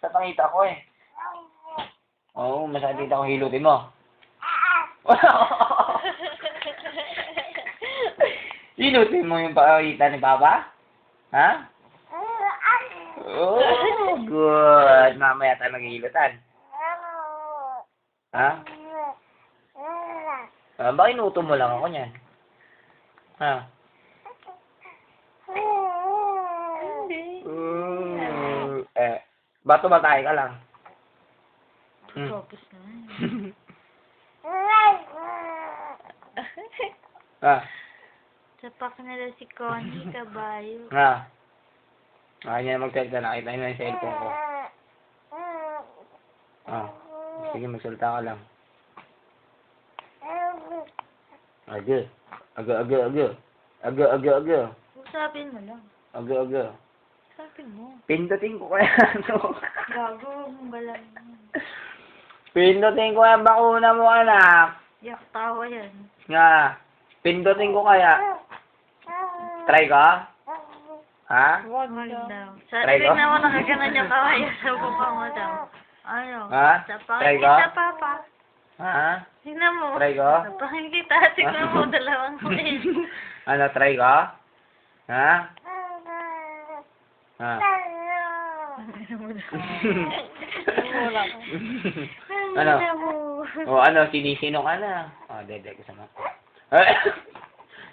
Sa pangita ko eh. Oo, masakit ako hilutin mo. Hilutin mo yung pangita ni Papa? Ha? Oh, good. Mamaya tayo maghihilutan. Ha? Baka inuto mo lang ako niyan. Ha? Hindi. Bato matay ka lang. Focus na. Ah, Sapak na daw si Connie, kabayo. ah. Niya magsalita. Nakita niyo na yung cellphone ko. Ah, sige, magsalita ka lang. Aga. Aga. Usapin mo lang. Aga. Usapin mo. Pindutin ko kaya ano. Gago, mong balang. Pindutin ko yung bakuna mo, anak. Yak, tawa yan. Nga. Pindutin ko kaya. Try ka? Ha? Wag daw. Sa Try ko? tignan mo nakaganan yung kawayo sa mukha mo daw. Ano? Ha? Sapakin Try ko? kita, Papa. Ha? Tignan mo. Try ko? Sapakin kita. Tignan mo, dalawang kulit. Ano, try ka? Ha? Ha? Ano? O ano, sinisino ka na? O, dede ko sama.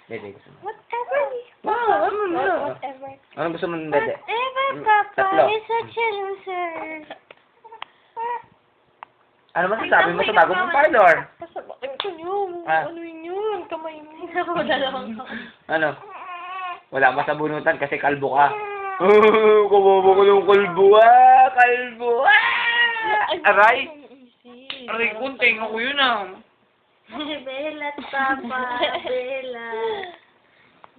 Dede ko sama. Whatever. Whatever. Ano gusto mo ng dede? Whatever, Papa. Tatlo. You're such a loser. Ano masasabi mo sa bago mong parlor? Kasabakin ko yun. Ah. Ano yun? Kamay mo. Tignan mo, dalawang kamay. Ano? Wala ka sa bunutan kasi kalbo ka. Oh, kubobo ko ng kalbo. Kalbo. Aray! Aray, kunting ako yun Belat, Papa. Belat.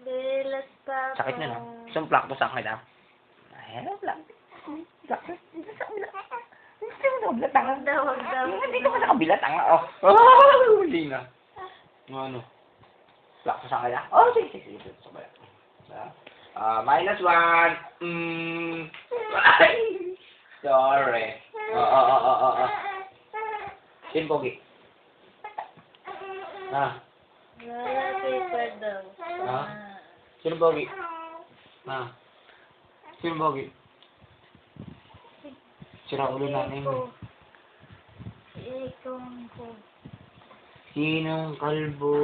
Belat, Papa. Sakit na, no? Isang plak to sa akin, plak. Hindi Wag daw. ko pa sa kabila, tanga. Oh, hindi na. Ano? Plak to sa akin, Oh, sige. Sabay. -1. Sorry. Sin pogi. Wala paper daw. Sino pogi? Sino pogi? Sira ulo natin mo. Ikaw ko. Sinong kalbo?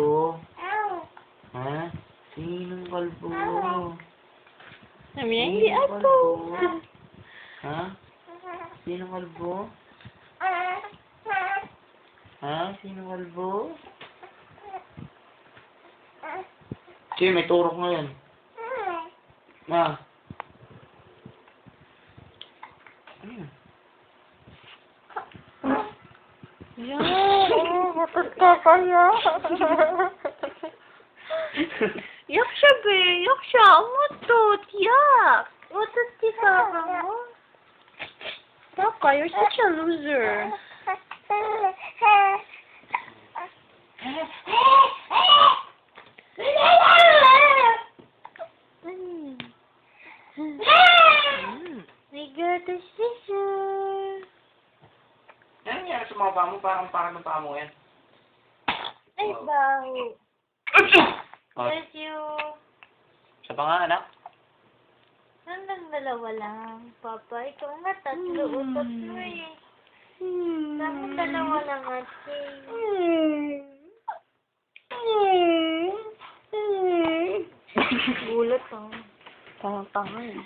Ha? Sinong kalbo? Hindi Sinong ako. kalbo? Ha? Sinong kalbo? Ha? Sinong kalbo? Sige, may turok ngayon. Yan. Batot ka kaya. Yak siya, be. Yak siya. Umutot. Yak. Umutot si Papa mo. Papa, you're such a loser. We got a scissor. Ano nangyari sa mga pamo? Parang ng pamo yan. Ay, baho. Oh, Bless you. sa pa nga, anak? Hanggang dalawa lang, Papa. Ikaw nga tatlo. Utot mo eh. Bakit dalawa lang ate? Gulat ah. Tanga-tanga eh.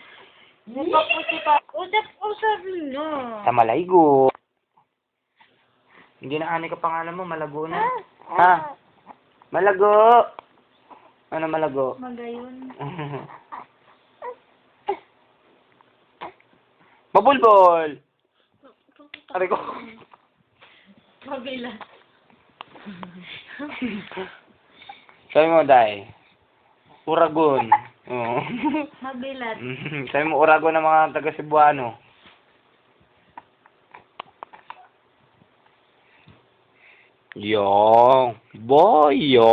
Napak mo si Papa. Usap mo. Sa Malaygo. Hindi na ani ka pangalan mo, Malago na. Ha? Malago! Ano Malago? Magayon. Mabulbol! Aray ko. Mabila. Sabi mo, Day. Uragon. Oo. Mabilat. Sabi mo, Uragon ng mga taga Cebuano. Yung. Boy, yung.